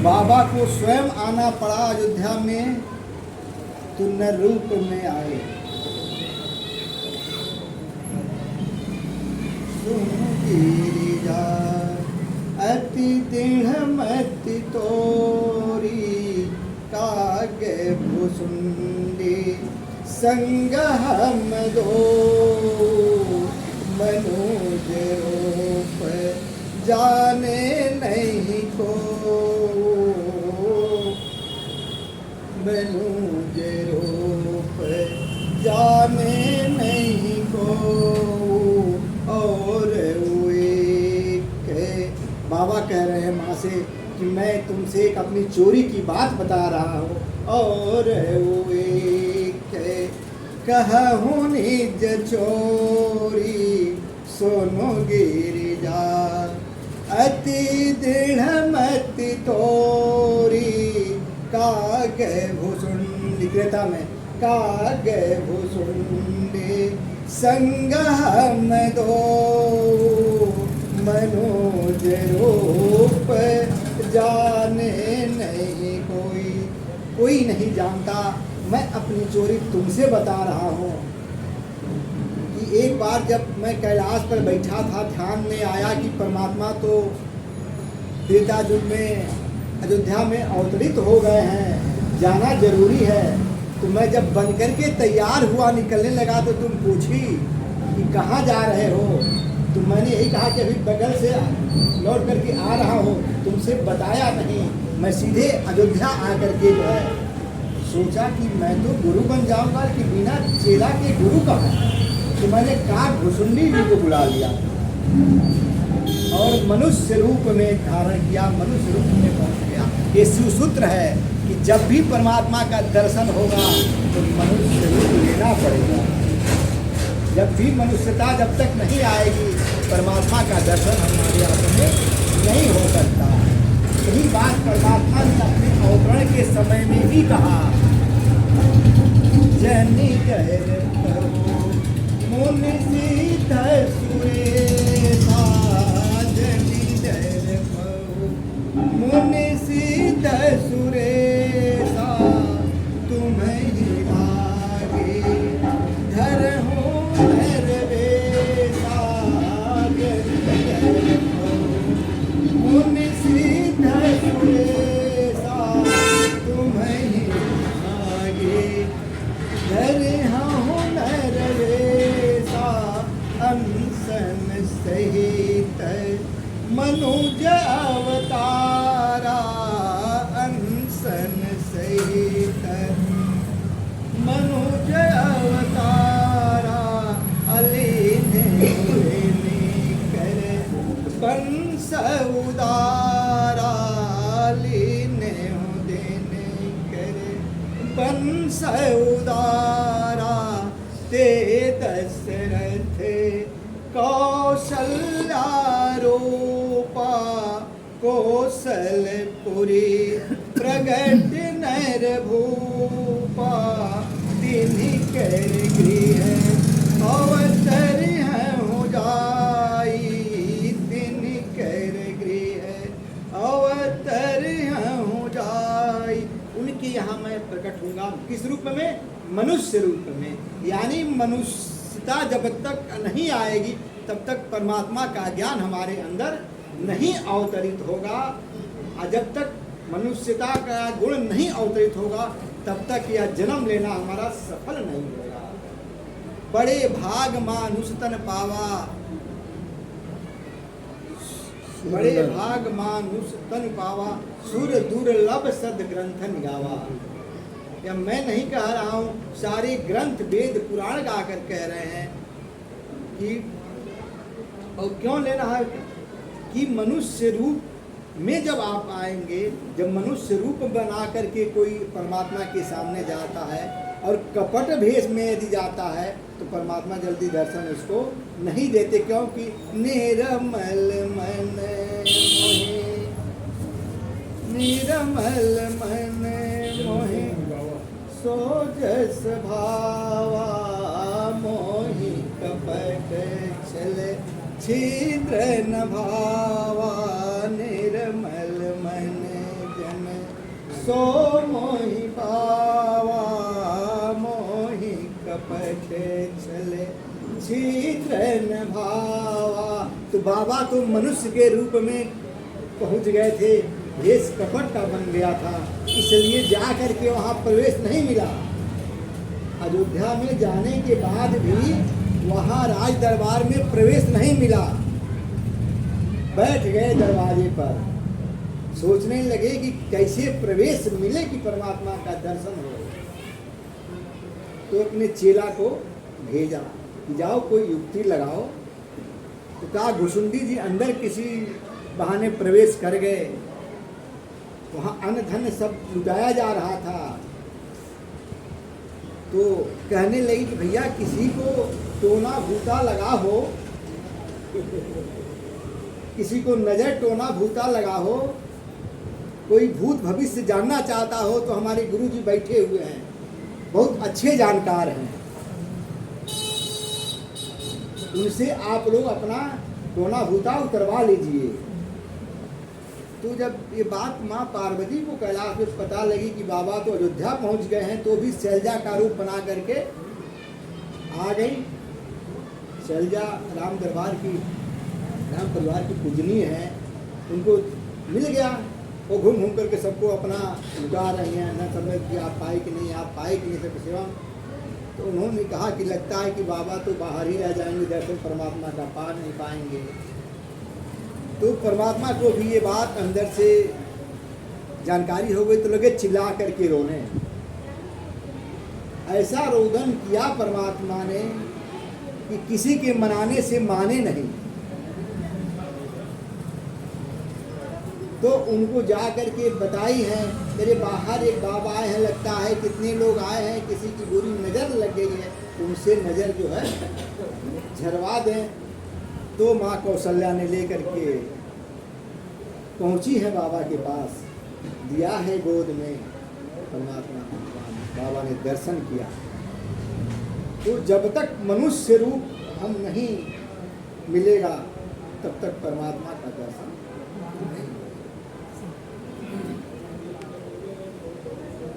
बाबा को स्वयं आना पड़ा अयोध्या में, तो न रूप में आए। गिरिजा अति दृढ़ मति तोरी, कागे भुसुंडी संग हम दो। मनोज रूप जाने नहीं को, मनोज रूप जाने नहीं को। और बाबा कह रहे हैं माँ से कि मैं तुमसे एक अपनी चोरी की बात बता रहा हूँ। और वो एक कहूँ निज चोरी, सोनो गिरिजा अति दृढ़ मति तोरी। कागे भुसुंडी, क्रेता में कागे भुसुंडी संग हम दो। मनोज रूप जाने नहीं कोई नहीं जानता। मैं अपनी चोरी तुमसे बता रहा हूँ कि एक बार जब मैं कैलाश पर बैठा था, ध्यान में आया कि परमात्मा तो त्रेता युग में अयोध्या में अवतरित हो गए हैं, जाना जरूरी है। तो मैं जब बन करके तैयार हुआ, निकलने लगा, तो तुम पूछी कि कहाँ जा रहे हो। तो मैंने यही कहा कि अभी बगल से लौट करके आ रहा हूँ, तुमसे बताया नहीं। मैं सीधे अयोध्या आकर के जो है सोचा कि मैं तो गुरु बन जाऊंगा, कि बिना चेला के गुरु का है। तो मैंने काग भुसुंडी जी को बुला लिया और मनुष्य रूप में धारण किया, मनुष्य रूप में पहुंच गया। ये शिवसूत्र है कि जब भी परमात्मा का दर्शन होगा तो मनुष्य रूप लेना पड़ेगा। जब भी मनुष्यता जब तक नहीं आएगी, परमात्मा का दर्शन हमारे हाथों में नहीं हो सकता। यही बात परमात्मा ने अपने अवतरण के समय में भी कहा। जनि गैर मुनि सिद्ध सुरेशा, जनि गैर मुनि सिद्ध सुरेशा, तुम्हें ही आगे धरहूँ मुनि सिद्ध सुरेशा, तुम्हें आगे धरहूँ नरवेशा। अंसन सहित मनुज अवतारा, अंसन सहित मनुज अवतारा। अलीने कर बंस उदारा, लीने देने कर बंस उदारा। ते दशरथ कौशल्या रूपा, कौशलपुरी प्रगट नर भूपा। तिन्हीं कर गृह अवतर हो जाई, तिन्हीं कर गृह अवतर हो जाई। उनके यहाँ मैं प्रकट होऊंगा, किस रूप में? मनुष्य रूप में। यानी मनुष्यता जब तक नहीं आएगी तब तक परमात्मा का ज्ञान हमारे अंदर नहीं अवतरित होगा। और जब तक मनुष्यता का गुण नहीं अवतरित होगा तब तक यह जन्म लेना हमारा सफल नहीं होगा। बड़े भाग मानुष तन पावा, बड़े भाग मानुष तन पावा। सुर दुर्लभ सद ग्रंथन गावा। या मैं नहीं कह रहा हूँ, सारे ग्रंथ वेद पुराण गाकर कह रहे हैं कि और क्यों ले रहा है कि मनुष्य रूप में जब आप आएंगे, जब मनुष्य रूप बना करके कोई परमात्मा के सामने जाता है और कपट भेष में यदि जाता है तो परमात्मा जल्दी दर्शन उसको नहीं देते। क्योंकि निरमल मन मोहे, निरमल मन मोहे सोजस भावा। मोहि कपट छल छिद्र न भावा। निर्मल मन जन सो मोहि पावा मोहि कपट चले छिद्र न भावा। तो बाबा तो मनुष्य के रूप में पहुंच गए थे, भेष कपट का बन गया था, इसलिए जा करके वहाँ प्रवेश नहीं मिला। अयोध्या में जाने के बाद भी वहाँ राज दरबार में प्रवेश नहीं मिला। बैठ गए दरवाजे पर, सोचने लगे कि कैसे प्रवेश मिले कि परमात्मा का दर्शन हो। तो अपने चेला को भेजा कि जाओ कोई युक्ति लगाओ। तो कहा घुसुंडी जी अंदर किसी बहाने प्रवेश कर गए। वहाँ अन्न धन सब लुटाया जा रहा था। तो कहने लगी कि भैया किसी को टोना भूता लगा हो, किसी को नजर टोना भूता लगा हो, कोई भूत भविष्य जानना चाहता हो तो हमारे गुरु जी बैठे हुए हैं, बहुत अच्छे जानकार हैं, उनसे आप लोग अपना टोना भूता उतरवा लीजिए। तो जब ये बात माँ पार्वती को कैलाश में पता लगी कि बाबा तो अयोध्या पहुंच गए हैं, तो भी शैलजा का रूप बना करके आ गई। शैलजा राम दरबार की, राम परिवार की पूजनीय है, उनको मिल गया। वो घूम घूम करके सबको अपना लुटा रही हैं, न समझ कि आप पाए कि नहीं, आप पाए कि नहीं सबकी सेवा। तो उन्होंने कहा कि लगता है कि बाबा तो बाहर ही रह जाएंगे, दर्शन परमात्मा का पा नहीं पाएंगे। तो परमात्मा को भी ये बात अंदर से जानकारी हो गई, तो लगे चिल्ला करके रोने। ऐसा रोदन किया परमात्मा ने कि किसी के मनाने से माने नहीं। तो उनको जा करके बताई है, मेरे बाहर एक बाबा आए हैं, लगता है कितने लोग आए हैं, किसी की बुरी नज़र लग गई है, उनसे नज़र जो है झरवा दें। तो माँ कौशल्या ने लेकर के पहुँची है बाबा के पास, दिया है गोद में परमात्मा। बाबा ने दर्शन किया। तो जब तक मनुष्य रूप हम नहीं मिलेगा तब तक परमात्मा का दर्शन